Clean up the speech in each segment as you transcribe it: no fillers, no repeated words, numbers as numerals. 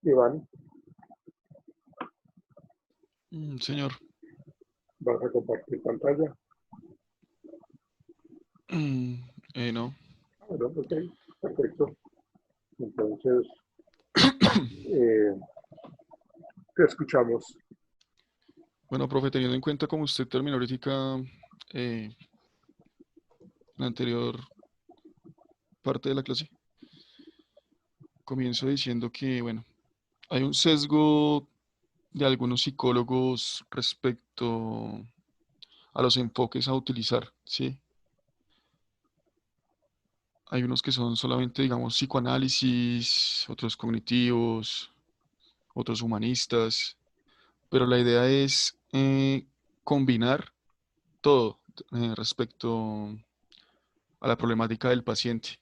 Iván, Señor. ¿vas a compartir pantalla? No. Bueno, ok, perfecto. Entonces, eh, te escuchamos. Bueno, profe, teniendo en cuenta como usted terminó ahorita la anterior parte de la clase, comienzo diciendo que, bueno, hay un sesgo de algunos psicólogos respecto a los enfoques a utilizar, ¿sí? Hay unos que son solamente, digamos, psicoanálisis, otros cognitivos, otros humanistas, pero la idea es combinar todo respecto a la problemática del paciente,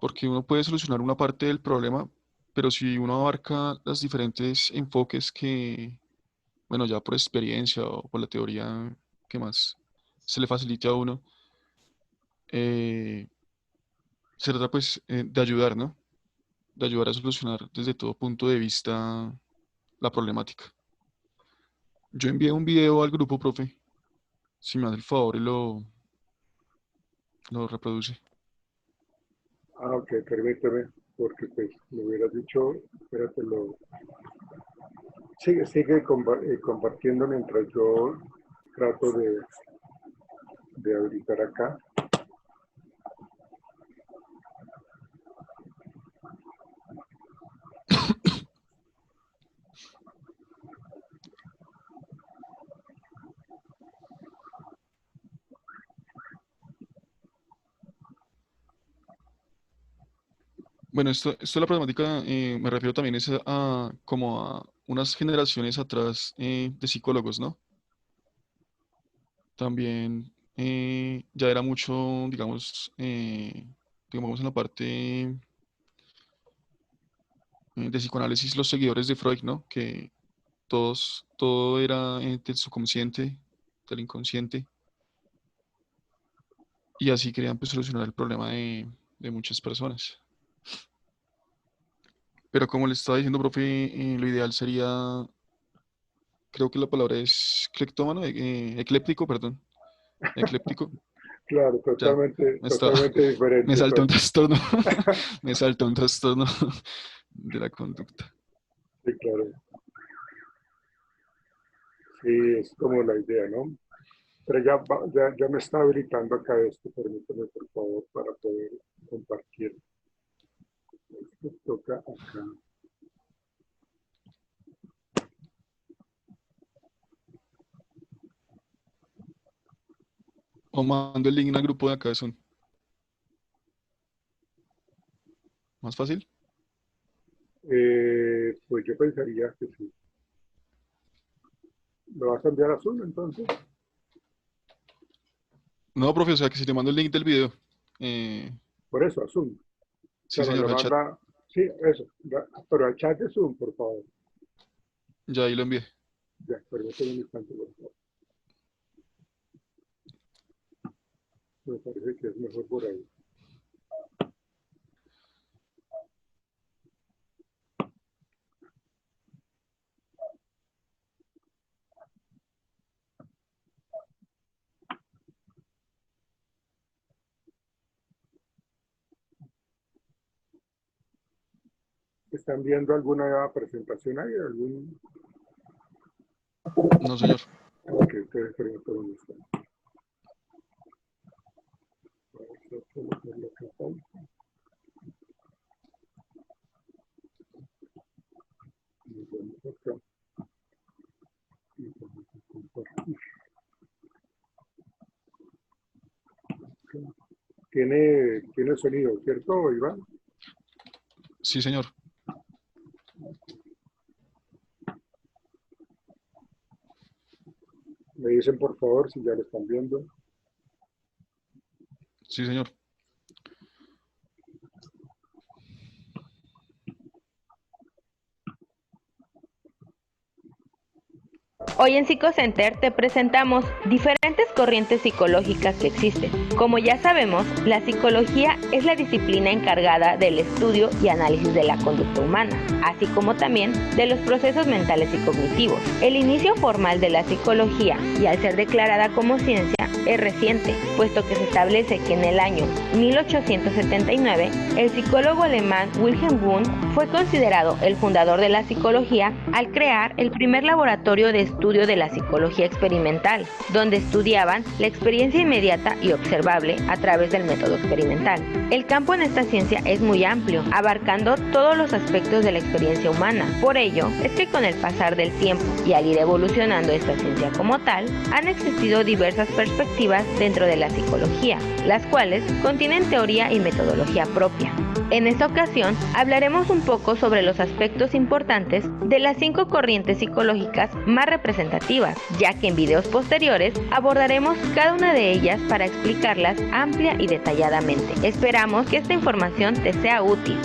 porque uno puede solucionar una parte del problema, pero si uno abarca los diferentes enfoques que, bueno, ya por experiencia o por la teoría que más se le facilite a uno, eh, se trata pues de ayudar, ¿no? De ayudar a solucionar desde todo punto de vista la problemática. Yo envié un video al grupo, profe, si me hace el favor y lo reproduce. Ah, ok, permíteme, porque pues me hubieras dicho, espérate, sigue compartiendo mientras yo trato de habilitar acá. Bueno, esto de la problemática me refiero también es como a unas generaciones atrás de psicólogos, ¿no? También ya era mucho, digamos en la parte de psicoanálisis, los seguidores de Freud, ¿no? Que todo era del subconsciente, del inconsciente, y así querían pues, solucionar el problema de muchas personas. Pero como le estaba diciendo, profe, lo ideal sería, creo que la palabra es cleptómano, ecléptico, perdón, ecléptico. Claro, Ya, totalmente, me está, totalmente me diferente, saltó un pues. trastorno, me saltó un trastorno de la conducta. Sí, claro. Sí, es como la idea, ¿no? Pero ya me está habilitando acá esto, permítame por favor para poder compartir. Esto toca acá. O mando el link al grupo de acá, son más fácil. Pues yo pensaría que sí. ¿Lo vas a enviar a Zoom entonces? No, profe, o sea que si te mando el link del video, eh, Por eso, a Zoom. O sí sea, me señor, lo al chat, manda, sí, eso, pero al chat de Zoom, por favor. ya ahí lo envié. Ya, permíteme un instante, por favor. Me parece que es mejor por ahí. ¿Están viendo alguna presentación ahí? ¿Algún? No señor. Ok, ustedes permítame un instante. Vamos a colocarlo acá. Y vamos acá. Y vamos a compartir. Tiene sonido, ¿cierto, Iván? Sí señor, Me dicen por favor si ya lo están viendo. sí señor. Hoy en PsicoCenter te presentamos diferentes corrientes psicológicas que existen. Como ya sabemos, la psicología es la disciplina encargada del estudio y análisis de la conducta humana, así como también de los procesos mentales y cognitivos. El inicio formal de la psicología, y al ser declarada como ciencia, es reciente, puesto que se establece que en el año 1879 el psicólogo alemán Wilhelm Wundt fue considerado el fundador de la psicología al crear el primer laboratorio de estudio de la psicología experimental, donde estudiaban la experiencia inmediata y observable a través del método experimental. El campo en esta ciencia es muy amplio, abarcando todos los aspectos de la experiencia humana. Por ello, es que con el pasar del tiempo y al ir evolucionando esta ciencia como tal, han existido diversas perspectivas dentro de la psicología, las cuales contienen teoría y metodología propia. En esta ocasión hablaremos un poco sobre los aspectos importantes de las 5 corrientes psicológicas más representativas, ya que en videos posteriores abordaremos cada una de ellas para explicarlas amplia y detalladamente. Esperamos que esta información te sea útil.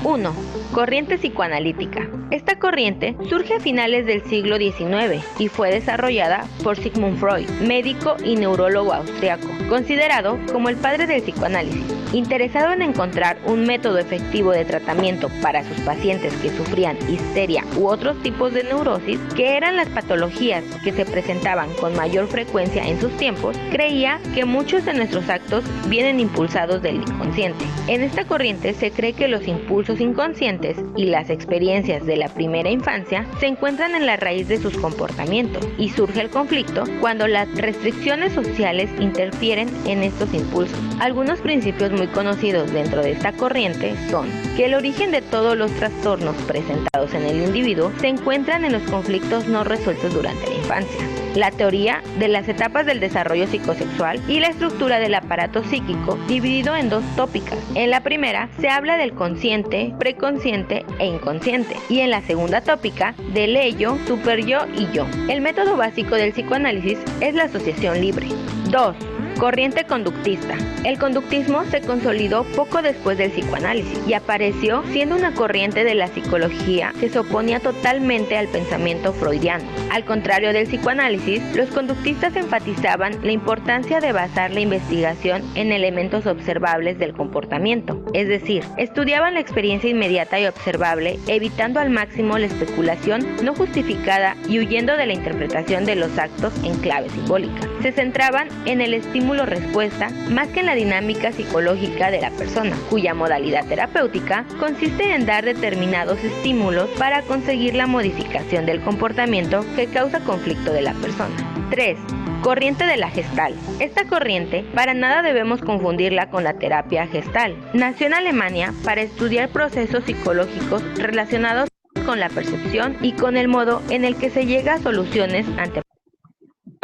Uno. Corriente psicoanalítica. Esta corriente surge a finales del siglo XIX y fue desarrollada por Sigmund Freud, médico y neurólogo austriaco, considerado como el padre del psicoanálisis. Interesado en encontrar un método efectivo de tratamiento para sus pacientes que sufrían histeria u otros tipos de neurosis, que eran las patologías que se presentaban con mayor frecuencia en sus tiempos, creía que muchos de nuestros actos vienen impulsados del inconsciente. En esta corriente se cree que los impulsos inconscientes y las experiencias de la primera infancia se encuentran en la raíz de sus comportamientos, y surge el conflicto cuando las restricciones sociales interfieren en estos impulsos. Algunos principios muy conocidos dentro de esta corriente son que el origen de todos los trastornos presentados en el individuo se encuentran en los conflictos no resueltos durante la infancia, la teoría de las etapas del desarrollo psicosexual y la estructura del aparato psíquico, dividido en 2 tópicas. En la primera se habla del consciente, preconsciente e inconsciente, y en la segunda tópica del ello, superyo y yo. El método básico del psicoanálisis es la asociación libre. 2. Corriente conductista. El conductismo se consolidó poco después del psicoanálisis y apareció siendo una corriente de la psicología que se oponía totalmente al pensamiento freudiano. Al contrario del psicoanálisis, los conductistas enfatizaban la importancia de basar la investigación en elementos observables del comportamiento, es decir, estudiaban la experiencia inmediata y observable, evitando al máximo la especulación no justificada y huyendo de la interpretación de los actos en clave simbólica. Se centraban en el estímulo-respuesta más que en la dinámica psicológica de la persona, cuya modalidad terapéutica consiste en dar determinados estímulos para conseguir la modificación del comportamiento que causa conflicto de la persona. 3. Corriente de la Gestalt. Esta corriente para nada debemos confundirla con la terapia Gestalt. Nació en Alemania para estudiar procesos psicológicos relacionados con la percepción y con el modo en el que se llega a soluciones ante.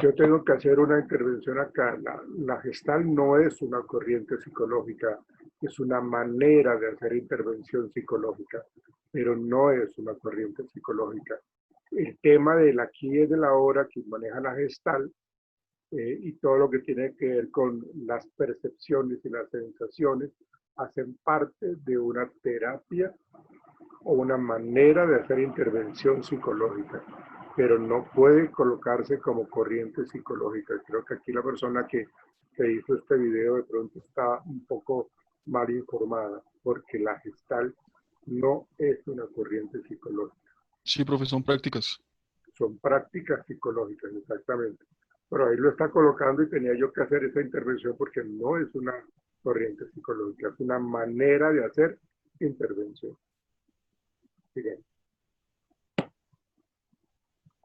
Yo tengo que hacer una intervención acá. La Gestalt no es una corriente psicológica, es una manera de hacer intervención psicológica, pero no es una corriente psicológica. El tema del aquí y del ahora que maneja la Gestalt y todo lo que tiene que ver con las percepciones y las sensaciones hacen parte de una terapia o una manera de hacer intervención psicológica, pero no puede colocarse como corriente psicológica. Creo que aquí la persona que hizo este video de pronto está un poco mal informada, porque la Gestalt no es una corriente psicológica. Sí, profe, son prácticas. Son prácticas psicológicas, exactamente. Pero ahí lo está colocando y tenía yo que hacer esa intervención porque no es una corriente psicológica, es una manera de hacer intervención. Bien.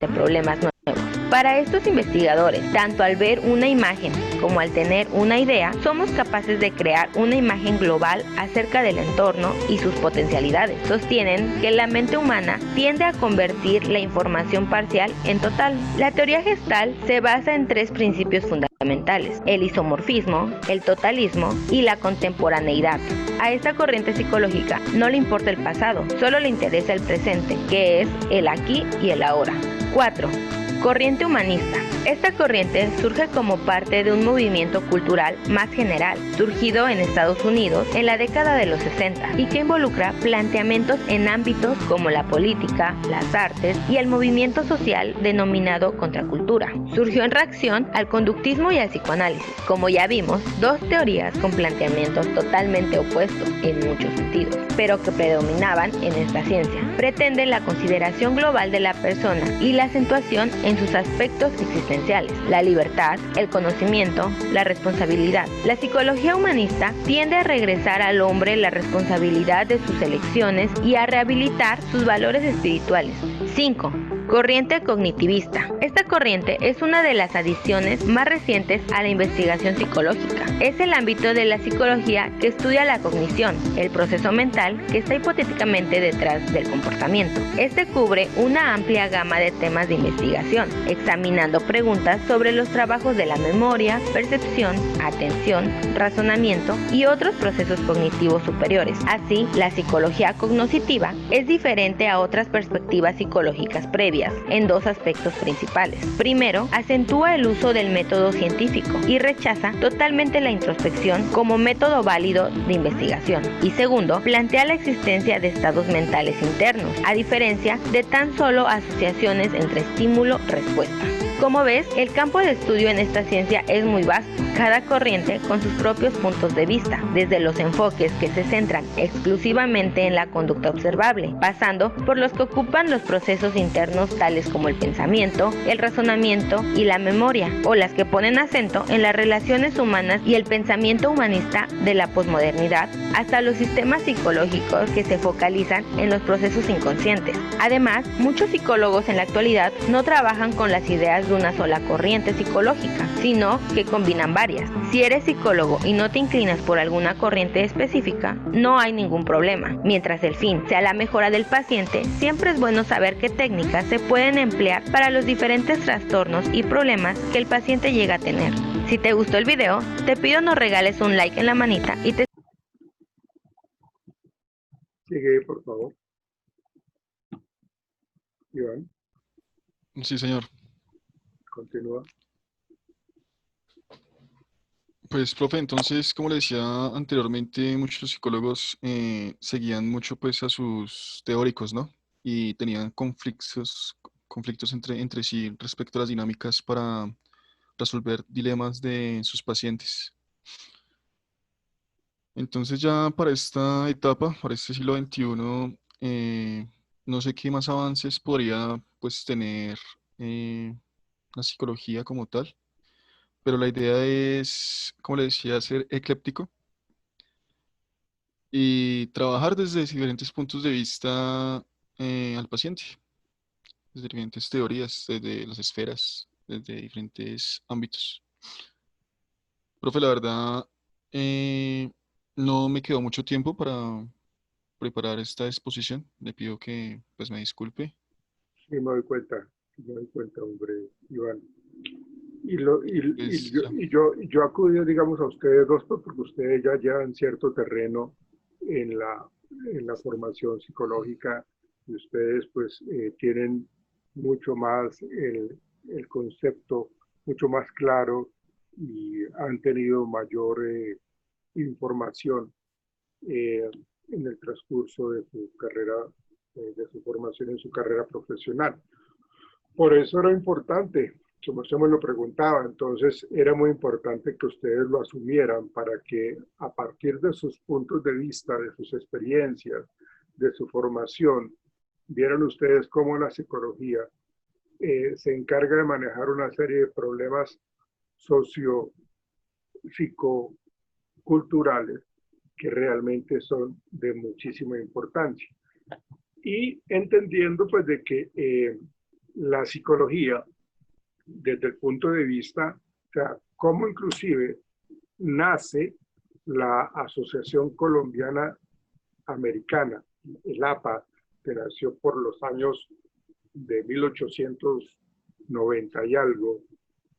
De problemas nuevos. Para estos investigadores, tanto al ver una imagen como al tener una idea, somos capaces de crear una imagen global acerca del entorno y sus potencialidades. Sostienen que la mente humana tiende a convertir la información parcial en total. La teoría Gestalt se basa en 3 principios fundamentales: el isomorfismo, el totalismo y la contemporaneidad. A esta corriente psicológica no le importa el pasado, solo le interesa el presente, que es el aquí y el ahora. 4. Corriente humanista. Esta corriente surge como parte de un movimiento cultural más general, surgido en Estados Unidos en la década de los 60 y que involucra planteamientos en ámbitos como la política, las artes y el movimiento social denominado contracultura. Surgió en reacción al conductismo y al psicoanálisis. Como ya vimos, dos teorías con planteamientos totalmente opuestos en muchos sentidos, pero que predominaban en esta ciencia. Pretenden la consideración global de la persona y la acentuación en sus aspectos existenciales, la libertad, el conocimiento, la responsabilidad. La psicología humanista tiende a regresar al hombre la responsabilidad de sus elecciones y a rehabilitar sus valores espirituales. 5. Corriente cognitivista. Esta corriente es una de las adiciones más recientes a la investigación psicológica. Es el ámbito de la psicología que estudia la cognición, el proceso mental que está hipotéticamente detrás del comportamiento. Este cubre una amplia gama de temas de investigación, examinando preguntas sobre los trabajos de la memoria, percepción, atención, razonamiento y otros procesos cognitivos superiores. Así, la psicología cognoscitiva es diferente a otras perspectivas psicológicas previas en dos aspectos principales. Primero, acentúa el uso del método científico y rechaza totalmente la introspección como método válido de investigación. Y segundo, plantea la existencia de estados mentales internos, a diferencia de tan solo asociaciones entre estímulo-respuesta. Como ves, el campo de estudio en esta ciencia es muy vasto, cada corriente con sus propios puntos de vista, desde los enfoques que se centran exclusivamente en la conducta observable, pasando por los que ocupan los procesos internos tales como el pensamiento, el razonamiento y la memoria, o las que ponen acento en las relaciones humanas y el pensamiento humanista de la posmodernidad, hasta los sistemas psicológicos que se focalizan en los procesos inconscientes. Además, muchos psicólogos en la actualidad no trabajan con las ideas de una sola corriente psicológica, sino que combinan varias. Si eres psicólogo y no te inclinas por alguna corriente específica, no hay ningún problema. Mientras el fin sea la mejora del paciente, siempre es bueno saber qué técnicas se pueden emplear para los diferentes trastornos y problemas que el paciente llega a tener. Si te gustó el video, te pido nos regales un like en la manita y te... Sigue, por favor. Iván, Sí, señor. continúa. Pues, profe, entonces, como le decía anteriormente, muchos psicólogos seguían mucho pues a sus teóricos, ¿no? Y tenían conflictos entre sí respecto a las dinámicas para resolver dilemas de sus pacientes. Entonces ya para esta etapa, para este siglo XXI, no sé qué más avances podría pues tener la psicología como tal, pero la idea es, como le decía, ser ecléptico y trabajar desde diferentes puntos de vista al paciente, desde diferentes teorías, desde las esferas, desde diferentes ámbitos. Profe, la verdad, eh, no me quedó mucho tiempo para preparar esta exposición. Le pido que pues me disculpe. Sí, me doy cuenta, hombre, Iván. Pues ya. Y yo acudo, digamos, a ustedes dos, pues, porque ustedes ya llevan cierto terreno en en la formación psicológica y ustedes, pues, tienen mucho más el concepto, mucho más claro y han tenido mayor información eh, en el transcurso de su carrera, de su formación en su carrera profesional. Por eso era importante, como usted me lo preguntaba, entonces era muy importante que ustedes lo asumieran para que a partir de sus puntos de vista, de sus experiencias, de su formación, vieran ustedes cómo la psicología se encarga de manejar una serie de problemas socio-psicoculturales que realmente son de muchísima importancia. Y entendiendo pues de que la psicología, desde el punto de vista, o sea, cómo inclusive nace la Asociación Colombiana Americana, el APA, que nació por los años de 1890 y algo,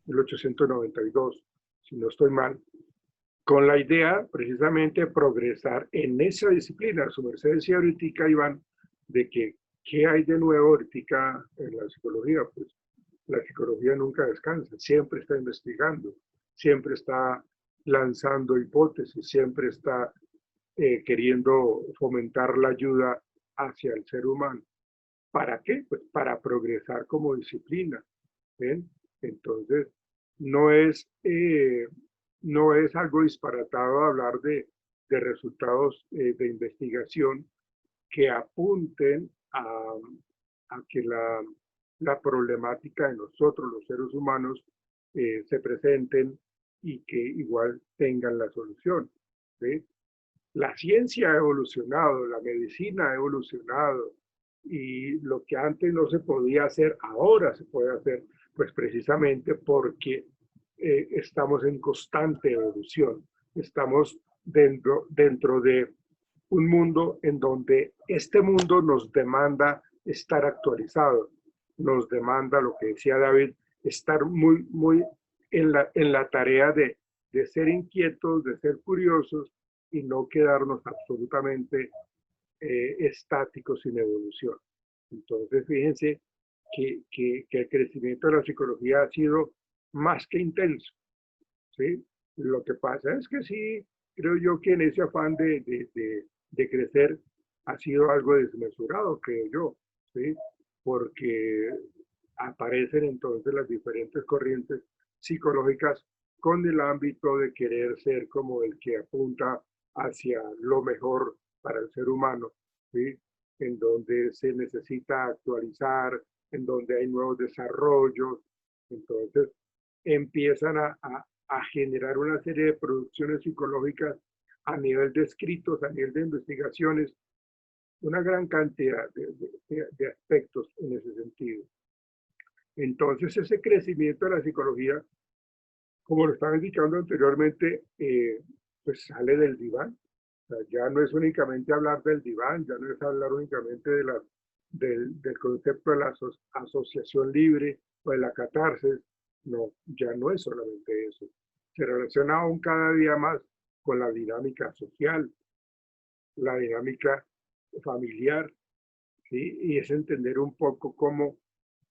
1892, si no estoy mal, con la idea precisamente de progresar en esa disciplina. Su merced decía ahorita, Iván, de que ¿qué hay de nuevo ahorita en la psicología? Pues La psicología nunca descansa, siempre está investigando, siempre está lanzando hipótesis, siempre está queriendo fomentar la ayuda hacia el ser humano. ¿Para qué? Pues para progresar como disciplina. ¿Ven? Entonces, no es, no es algo disparatado hablar de resultados de investigación que apunten a que la problemática de nosotros, los seres humanos, se presenten y que igual tengan la solución. ¿Sí? La ciencia ha evolucionado, la medicina ha evolucionado, y lo que antes no se podía hacer, ahora se puede hacer, pues precisamente porque estamos en constante evolución. Estamos dentro de un mundo en donde este mundo nos demanda estar actualizado, nos demanda, lo que decía David, estar muy en la tarea de ser inquietos, de ser curiosos y no quedarnos absolutamente estáticos sin evolución. Entonces, fíjense que el crecimiento de la psicología ha sido más que intenso, ¿sí? Lo que pasa es que sí, creo yo que en ese afán de crecer ha sido algo desmesurado, creo yo, ¿sí? Porque aparecen entonces las diferentes corrientes psicológicas con el ámbito de querer ser como el que apunta hacia lo mejor para el ser humano, ¿sí? En donde se necesita actualizar, en donde hay nuevos desarrollos. Entonces empiezan a generar una serie de producciones psicológicas a nivel de escritos, a nivel de investigaciones, una gran cantidad de aspectos en ese sentido. Entonces ese crecimiento de la psicología, como lo estaba indicando anteriormente, pues sale del diván. O sea, ya no es únicamente hablar del diván, ya no es hablar únicamente del concepto de la asociación libre o de la catarsis. No, ya no es solamente eso. Se relaciona aún cada día más con la dinámica social, la dinámica familiar, ¿sí? Y es entender un poco cómo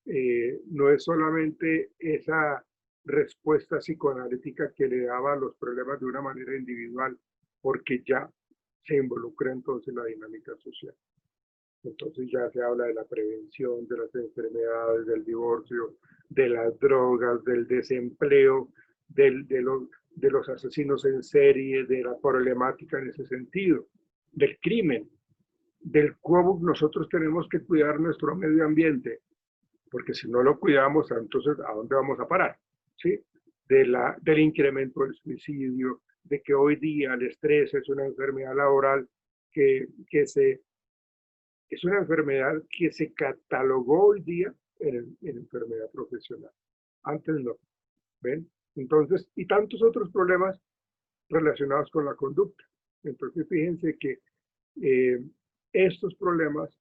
no es solamente esa respuesta psicoanalítica que le daba a los problemas de una manera individual, porque ya se involucra entonces la dinámica social. Entonces ya se habla de la prevención de las enfermedades, del divorcio, de las drogas, del desempleo, de los asesinos en serie, de la problemática en ese sentido, del crimen, del cómo nosotros tenemos que cuidar nuestro medio ambiente, porque si no lo cuidamos, entonces ¿a dónde vamos a parar? ¿Sí? Del incremento del suicidio, de que hoy día el estrés es una enfermedad laboral es una enfermedad que se catalogó hoy día en enfermedad profesional. Antes no, ¿ven? Entonces, y tantos otros problemas relacionados con la conducta. Entonces, fíjense que estos problemas,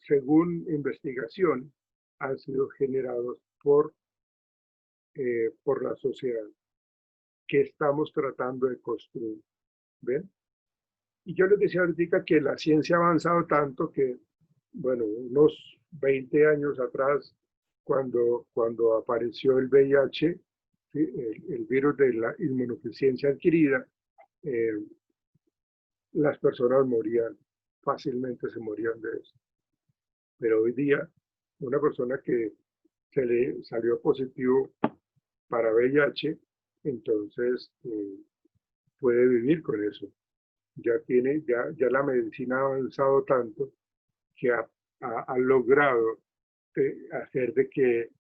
según investigación, han sido generados por la sociedad que estamos tratando de construir. ¿Ven? Y yo les decía ahorita que la ciencia ha avanzado tanto que, bueno, unos 20 años atrás, cuando apareció el VIH, ¿sí? el virus de la inmunodeficiencia adquirida, las personas morían, fácilmente se morían de eso. Pero hoy día, una persona que se le salió positivo para VIH, entonces puede vivir con eso. Ya la medicina ha avanzado tanto que ha logrado hacer de que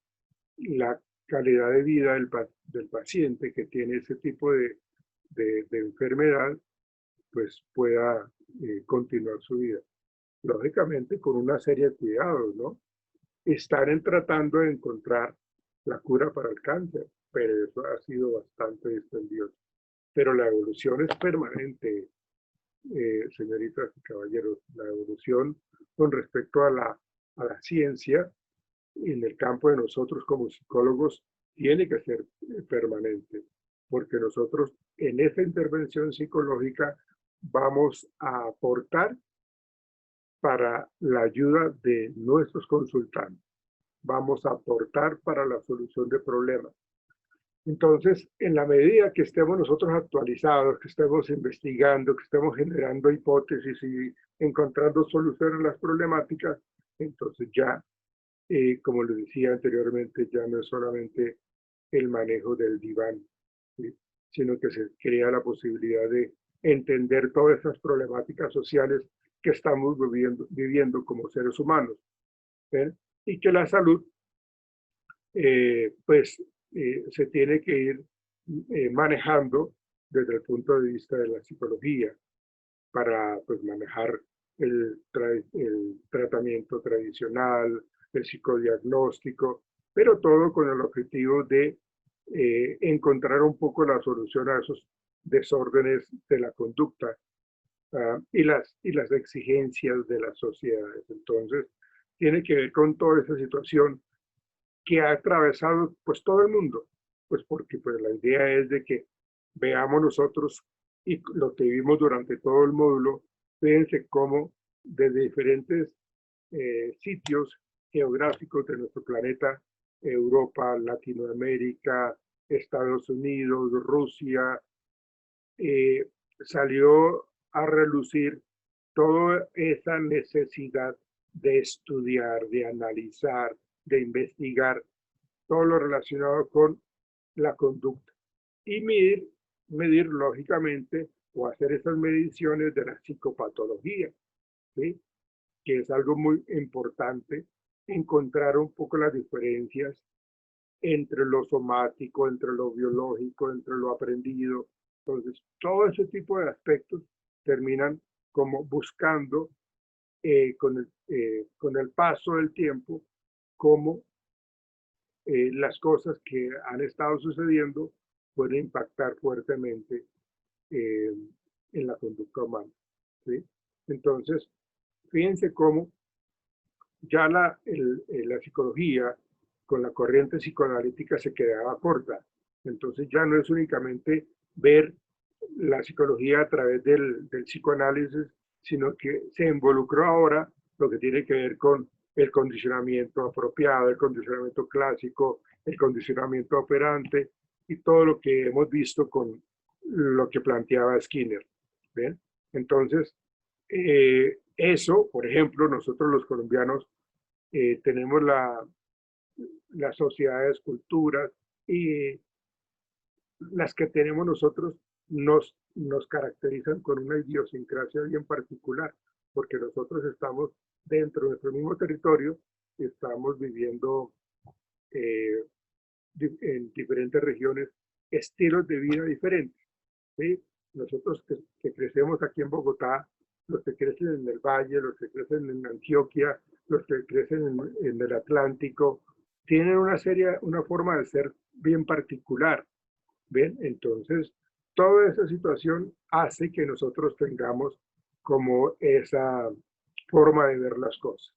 la calidad de vida del paciente que tiene ese tipo de enfermedad, pues pueda continuar su vida. Lógicamente con una serie de cuidados, ¿no? Están tratando de encontrar la cura para el cáncer, pero eso ha sido bastante dispendioso. Pero la evolución es permanente, señoritas y caballeros. La evolución con respecto a la ciencia en el campo de nosotros como psicólogos tiene que ser permanente, porque nosotros en esta intervención psicológica vamos a aportar para la ayuda de nuestros consultantes. vamos a aportar para la solución de problemas. Entonces, en la medida que estemos nosotros actualizados, que estemos investigando, que estemos generando hipótesis y encontrando soluciones a las problemáticas, entonces ya, como les decía anteriormente, ya no es solamente el manejo del diván, ¿sí? Sino que se crea la posibilidad de entender todas esas problemáticas sociales que estamos viviendo como seres humanos, ¿ven? Y que la salud, se tiene que ir manejando desde el punto de vista de la psicología para pues, manejar el tratamiento tradicional, el psicodiagnóstico, pero todo con el objetivo de encontrar un poco la solución a esos desórdenes de la conducta y las exigencias de las sociedades. Entonces, tiene que ver con toda esa situación que ha atravesado pues todo el mundo, pues porque pues la idea es de que veamos nosotros y lo que vimos durante todo el módulo, fíjense cómo desde diferentes sitios geográficos de nuestro planeta, Europa, Latinoamérica, Estados Unidos, Rusia, salió a relucir toda esa necesidad de estudiar, de analizar, de investigar todo lo relacionado con la conducta y medir lógicamente o hacer esas mediciones de la psicopatología, ¿sí? Que es algo muy importante, encontrar un poco las diferencias entre lo somático, entre lo biológico, entre lo aprendido. Entonces, todo ese tipo de aspectos terminan como buscando con el paso del tiempo cómo las cosas que han estado sucediendo pueden impactar fuertemente en la conducta humana, ¿sí? Entonces, fíjense cómo ya la psicología con la corriente psicoanalítica se quedaba corta. Entonces ya no es únicamente ver la psicología a través del psicoanálisis, sino que se involucró ahora lo que tiene que ver con el condicionamiento apropiado, el condicionamiento clásico, el condicionamiento operante y todo lo que hemos visto con lo que planteaba Skinner. ¿Ven? Entonces, eso, por ejemplo, nosotros los colombianos tenemos las sociedades, culturas y las que tenemos nosotros nos caracterizan con una idiosincrasia bien particular, porque nosotros estamos dentro de nuestro mismo territorio y estamos viviendo en diferentes regiones estilos de vida diferentes, ¿sí? Nosotros que crecemos aquí en Bogotá, los que crecen en el Valle, los que crecen en Antioquia, los que crecen en el Atlántico, tienen una forma de ser bien particular, ¿ven? Entonces, toda esa situación hace que nosotros tengamos como esa forma de ver las cosas.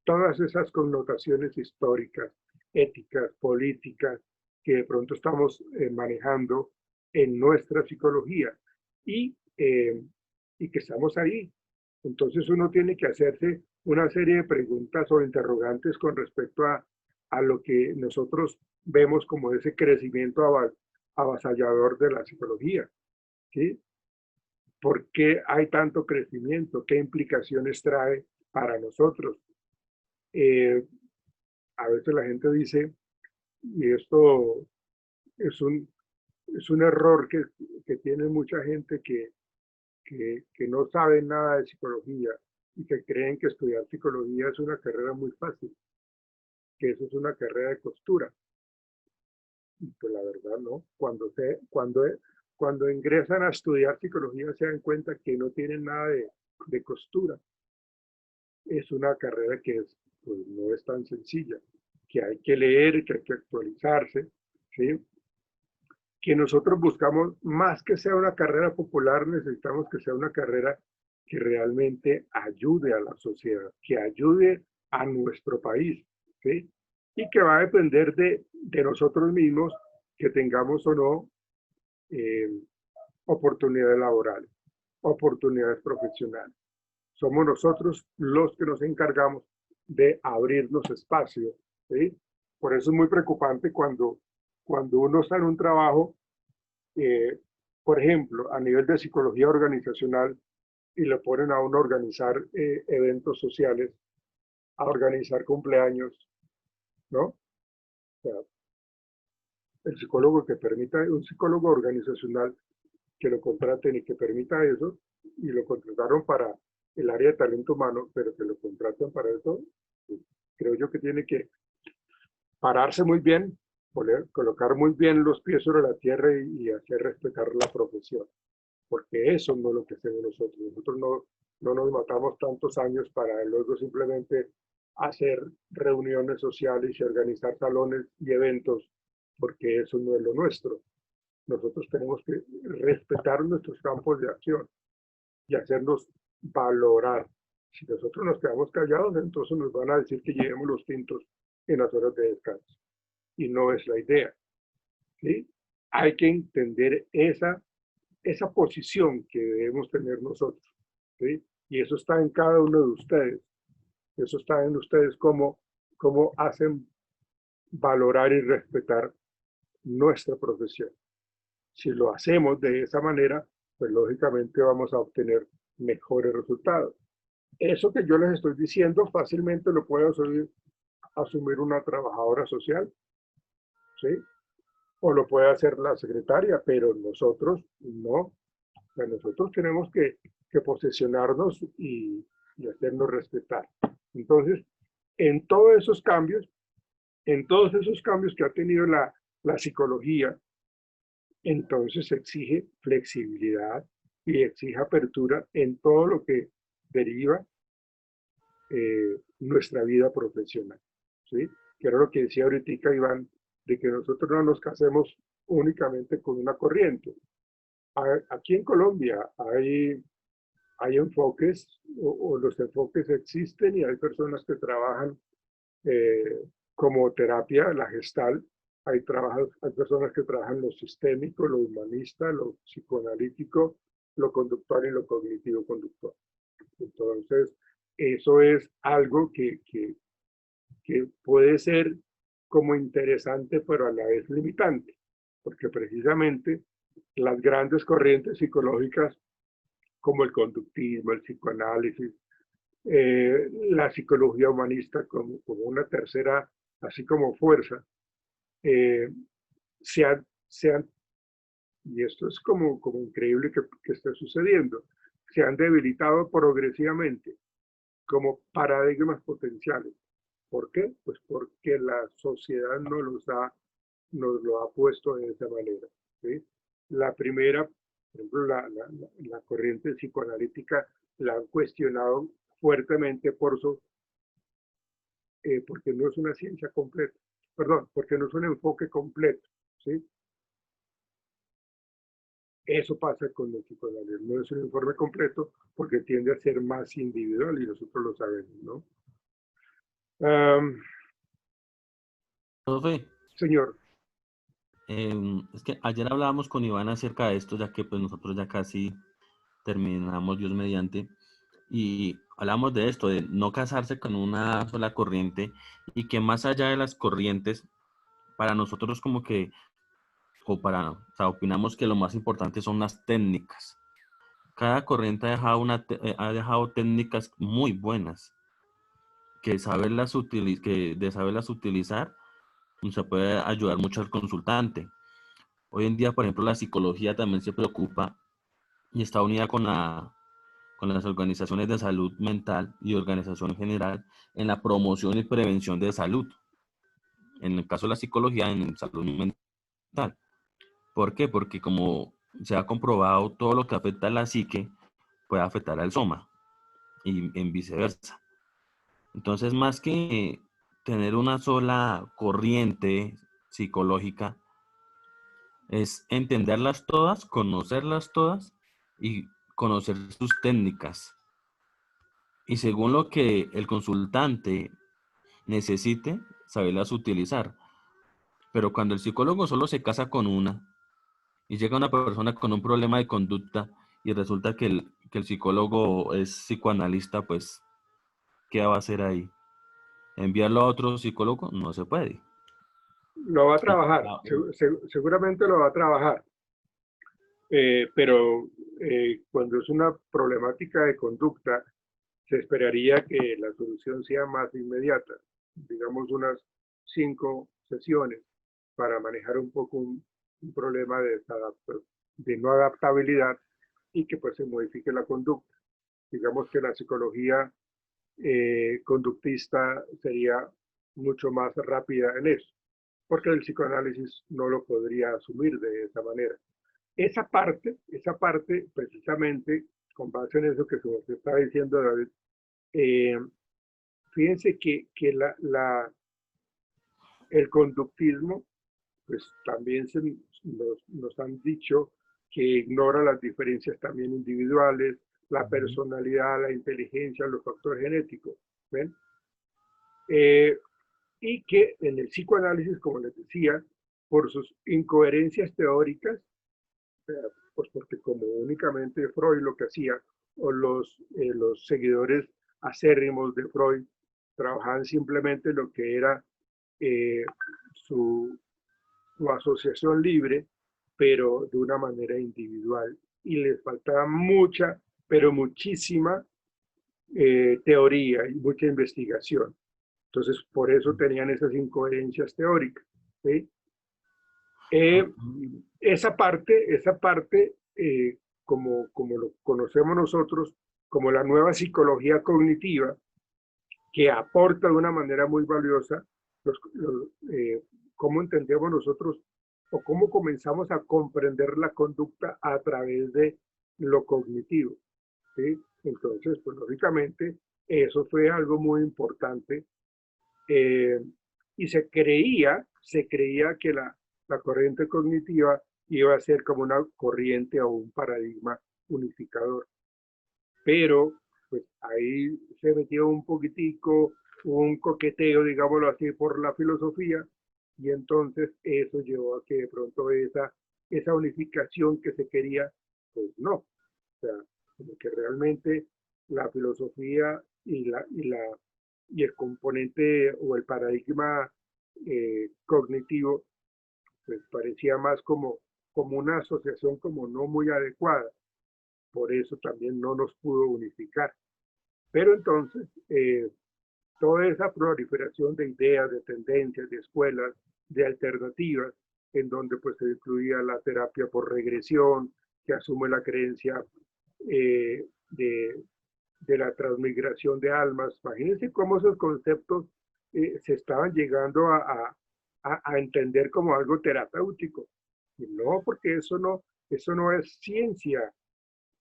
Todas esas connotaciones históricas, éticas, políticas, que de pronto estamos manejando en nuestra psicología y que estamos ahí. Entonces uno tiene que hacerse una serie de preguntas o interrogantes con respecto a lo que nosotros vemos como ese crecimiento avasallador de la psicología, ¿sí? ¿Por qué hay tanto crecimiento? ¿Qué implicaciones trae para nosotros? A veces la gente dice, y esto es un error que tiene mucha gente que no sabe nada de psicología y que creen que estudiar psicología es una carrera muy fácil, que eso es una carrera de costura. Y pues la verdad no. Cuando ingresan a estudiar psicología se dan cuenta que no tienen nada de costura. Es una carrera que pues, no es tan sencilla, que hay que leer, que hay que actualizarse, ¿sí? Que nosotros buscamos, más que sea una carrera popular, necesitamos que sea una carrera que realmente ayude a la sociedad, que ayude a nuestro país, ¿sí? Y que va a depender de nosotros mismos que tengamos o no oportunidades laborales, oportunidades profesionales. somos nosotros los que nos encargamos de abrirnos espacio, ¿sí? Por eso es muy preocupante cuando uno está en un trabajo, por ejemplo, a nivel de psicología organizacional, y le ponen a uno a organizar eventos sociales, a organizar cumpleaños, ¿no? O sea, el psicólogo que permita, un psicólogo organizacional que lo contraten y que permita eso, y lo contrataron para el área de talento humano, pero que lo contraten para eso, creo yo que tiene que pararse muy bien, colocar muy bien los pies sobre la tierra y hacer respetar la profesión, porque eso no es lo que hacemos nosotros. Nosotros no nos matamos tantos años para luego simplemente hacer reuniones sociales y organizar salones y eventos, porque eso no es lo nuestro. Nosotros tenemos que respetar nuestros campos de acción y hacernos valorar. Si nosotros nos quedamos callados, entonces nos van a decir que llevemos los tintos en las horas de descanso. Y no es la idea, ¿sí? Hay que entender esa posición que debemos tener nosotros, ¿sí? Y eso está en cada uno de ustedes. Eso está en ustedes cómo hacen valorar y respetar nuestra profesión. Si lo hacemos de esa manera, pues lógicamente vamos a obtener mejores resultados. Eso que yo les estoy diciendo fácilmente lo puede asumir una trabajadora social, ¿sí? O lo puede hacer la secretaria, pero nosotros no. O sea, nosotros tenemos que posesionarnos y hacernos respetar. Entonces, en todos esos cambios que ha tenido la psicología, entonces exige flexibilidad y exige apertura en todo lo que deriva nuestra vida profesional, ¿sí? Que era lo que decía ahorita Iván, de que nosotros no nos casemos únicamente con una corriente. Aquí en Colombia hay enfoques, o los enfoques existen, y hay personas que trabajan como terapia, la gestal. Hay personas que trabajan lo sistémico, lo humanista, lo psicoanalítico, lo conductual y lo cognitivo-conductual. Entonces, eso es algo que puede ser como interesante, pero a la vez limitante, porque precisamente las grandes corrientes psicológicas como el conductismo, el psicoanálisis, la psicología humanista como una tercera, así como fuerza, se han, y esto es como increíble que esté sucediendo, se han debilitado progresivamente como paradigmas potenciales. ¿Por qué? Pues porque la sociedad nos lo ha puesto de esa manera, ¿sí? La primera, por ejemplo, la corriente psicoanalítica la han cuestionado fuertemente porque no es una ciencia completa, perdón, porque no es un enfoque completo, ¿sí? Eso pasa con el psicoanálisis, no es un informe completo porque tiende a ser más individual y nosotros lo sabemos, ¿no? Profe, Señor. es que ayer hablábamos con Iván acerca de esto, ya que pues nosotros ya casi terminamos, Dios mediante, y hablamos de esto, de no casarse con una sola corriente, y que más allá de las corrientes, para nosotros como que, o sea, opinamos que lo más importante son las técnicas. Cada corriente ha dejado técnicas muy buenas, que de saberlas utilizar, se puede ayudar mucho al consultante. Hoy en día, por ejemplo, la psicología también se preocupa y está unida con las organizaciones de salud mental y organización general en la promoción y prevención de salud. En el caso de la psicología, en salud mental. ¿Por qué? Porque como se ha comprobado, todo lo que afecta a la psique puede afectar al soma y en viceversa. Entonces, más que tener una sola corriente psicológica, es entenderlas todas, conocerlas todas y conocer sus técnicas. Y según lo que el consultante necesite, saberlas utilizar. Pero cuando el psicólogo solo se casa con una y llega una persona con un problema de conducta y resulta que el psicólogo es psicoanalista, pues, ¿qué va a hacer ahí? ¿Enviarlo a otro psicólogo? No se puede. Lo va a O- trabajar, ah, seguramente lo va a trabajar, pero cuando es una problemática de conducta, se esperaría que la solución sea más inmediata, digamos unas 5 sesiones para manejar un poco un problema de no adaptabilidad y que pues se modifique la conducta. Digamos que la psicología conductista sería mucho más rápida en eso, porque el psicoanálisis no lo podría asumir de esa manera. Esa parte precisamente, con base en eso que se está diciendo, David, eh, fíjense que el conductismo, pues también nos han dicho que ignora las diferencias también individuales, la ujú. personalidad, la inteligencia, los factores genéticos. ¿Ven? Eh, y que en el psicoanálisis, como les decía, por sus incoherencias teóricas, pues porque como únicamente Freud lo que hacía, o los seguidores acérrimos de Freud, trabajaban simplemente lo que era eh, su, su asociación libre, pero de una manera individual. Y les faltaba mucha, pero muchísima teoría y mucha investigación. Entonces, por eso tenían esas incoherencias teóricas. ¿Sí? Ah, Eh, esa parte como lo conocemos nosotros, como la nueva psicología cognitiva, que aporta de una manera muy valiosa cómo entendemos nosotros o cómo comenzamos a comprender la conducta a través de lo cognitivo. ¿Sí? Entonces, pues lógicamente, eso fue algo muy importante eh, y se creía que la corriente cognitiva iba a ser como una corriente o un paradigma unificador. Pero pues ahí se metió un poquitico, un coqueteo, digámoslo así, por la filosofía, y entonces eso llevó a que de pronto esa unificación que se quería, pues no. O sea, como que realmente la filosofía y el componente o el paradigma cognitivo, pues parecía más como una asociación como no muy adecuada. Por eso también no nos pudo unificar. Pero entonces, toda esa proliferación de ideas, de tendencias, de escuelas, de alternativas, en donde pues se incluía la terapia por regresión, que asume la creencia eh, de la transmigración de almas. Imagínense cómo esos conceptos se estaban llegando a entender como algo terapéutico. Y no, porque eso no es ciencia,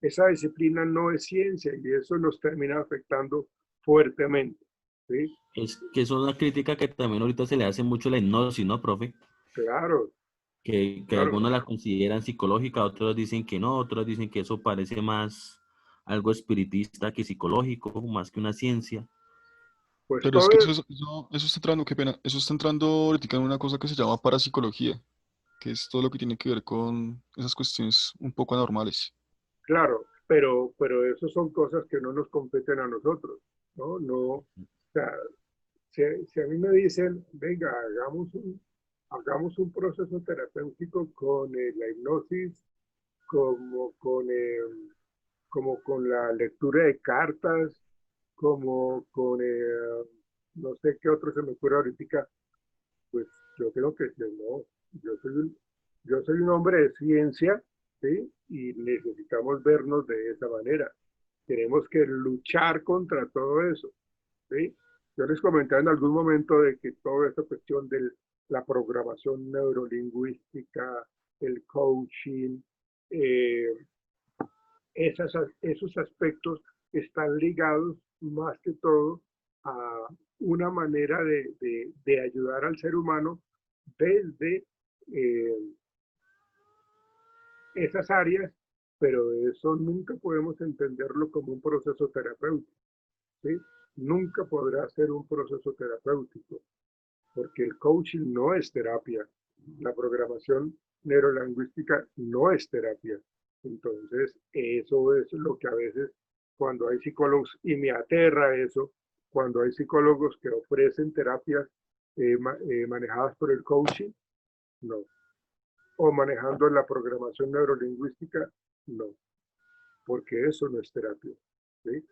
esa disciplina no es ciencia y eso nos termina afectando fuertemente. ¿Sí? es que es una crítica que también ahorita se le hace mucho a la hipnosis, ¿no, profe? Claro, Que claro. algunos la consideran psicológica, otros dicen que no, otros dicen que eso parece más algo espiritista que psicológico, más que una ciencia. Pues Pero es todo que es, eso está entrando, qué pena, eso está entrando ahorita en una cosa que se llama parapsicología, que es todo lo que tiene que ver con esas cuestiones un poco anormales. claro, pero eso son cosas que no nos competen a nosotros, ¿no? No, o sea, si a mí me dicen, venga, hagamos un proceso terapéutico con la hipnosis, como con, como con la lectura de cartas, como con, no sé qué otro se me ocurre ahorita, pues yo creo que no, yo soy yo soy un hombre de ciencia, ¿sí? Y necesitamos vernos de esa manera. Tenemos que luchar contra todo eso, ¿sí? Yo les comentaba en algún momento de que toda esta cuestión de la programación neurolingüística, el coaching, eh, esos aspectos están ligados más que todo a una manera de ayudar al ser humano desde eh, esas áreas, pero eso nunca podemos entenderlo como un proceso terapéutico. ¿Sí? Nunca podrá ser un proceso terapéutico, porque el coaching no es terapia, la programación neurolingüística no es terapia. Entonces, eso es lo que a veces, cuando hay psicólogos, y me aterra eso, cuando hay psicólogos que ofrecen terapias manejadas por el coaching, no. O manejando la programación neurolingüística, no. Porque eso no es terapia. ¿Sí?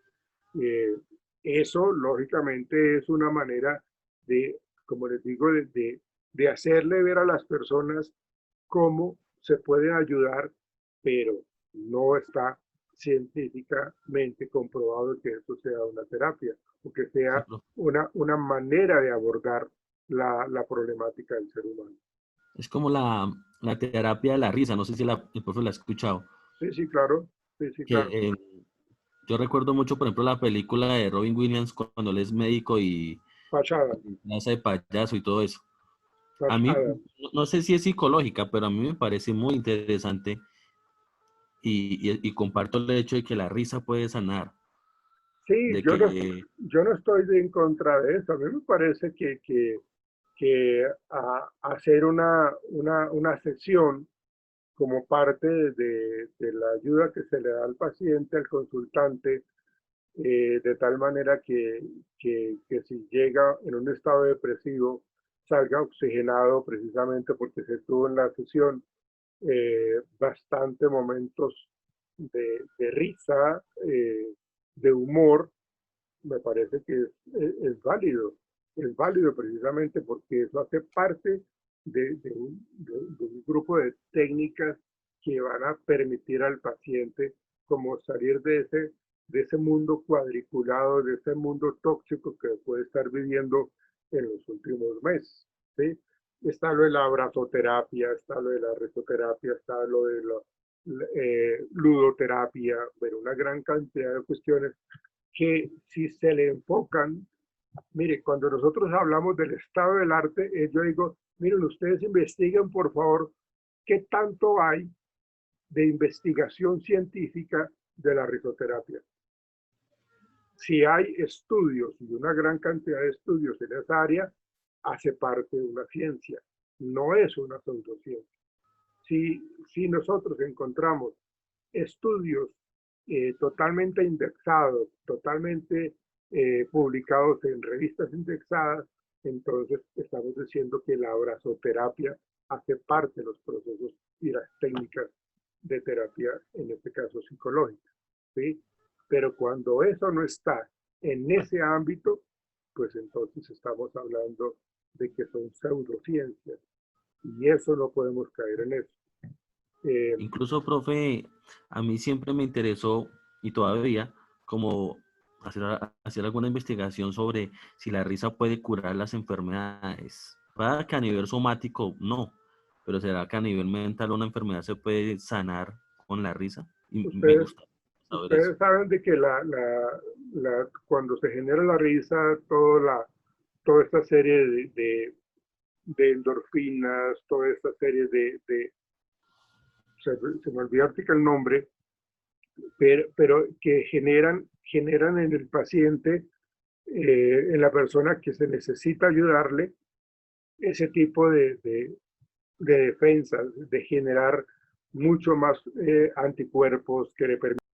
Eso, lógicamente, es una manera de, como les digo, de hacerle ver a las personas cómo se puede ayudar, pero no está científicamente comprobado que eso sea una terapia o que Sí, sea profe. una manera de abordar la problemática del ser humano. Es como la terapia de la risa, no sé si el profe la ha escuchado. Sí, sí, claro. Sí, sí, claro. Que yo recuerdo mucho, por ejemplo, la película de Robin Williams cuando él es médico Fachada, y hace de payaso y todo eso. A mí, fachada. no sé si es psicológica, pero a mí me parece muy interesante y comparto el hecho de que la risa puede sanar, Sí, de que yo no estoy en contra de eso. A mí me parece que hacer una sesión como parte de la ayuda que se le da al paciente, al consultante, de tal manera que si llega en un estado depresivo, salga oxigenado precisamente porque se tuvo en la sesión bastante momentos de risa, de humor. Me parece que es válido precisamente porque eso hace parte de un grupo de técnicas que van a permitir al paciente como salir de ese mundo cuadriculado, de ese mundo tóxico que puede estar viviendo en los últimos meses. ¿Sí? Está lo de la abrazoterapia, está lo de la risoterapia, está lo de la ludoterapia, bueno, una gran cantidad de cuestiones que si se le enfocan, mire, cuando nosotros hablamos del estado del arte, yo digo, miren, ustedes investiguen por favor qué tanto hay de investigación científica de la risoterapia. Si hay estudios y una gran cantidad de estudios en esa área, hace parte de una ciencia, no es una pseudociencia. Si nosotros encontramos estudios totalmente indexados, totalmente publicados en revistas indexadas, entonces estamos diciendo que la abrazoterapia hace parte de los procesos y las técnicas de terapia, en este caso psicológica. ¿Sí? Pero cuando eso no está en ese ámbito, pues entonces estamos hablando de que son pseudociencias y eso no podemos caer en eso. incluso, profe, a mí siempre me interesó y todavía como hacer alguna investigación sobre si la risa puede curar las enfermedades. Para que a nivel somático no, pero será que a nivel mental una enfermedad se puede sanar con la risa. Y me Ustedes, gusta saber eso. ustedes saben de que cuando se genera la risa, toda esta serie de endorfinas, toda esta serie se me olvidó ahorita el nombre, pero que generan en el paciente, en la persona que se necesita ayudarle, ese tipo de defensas, de generar mucho más anticuerpos que le permiten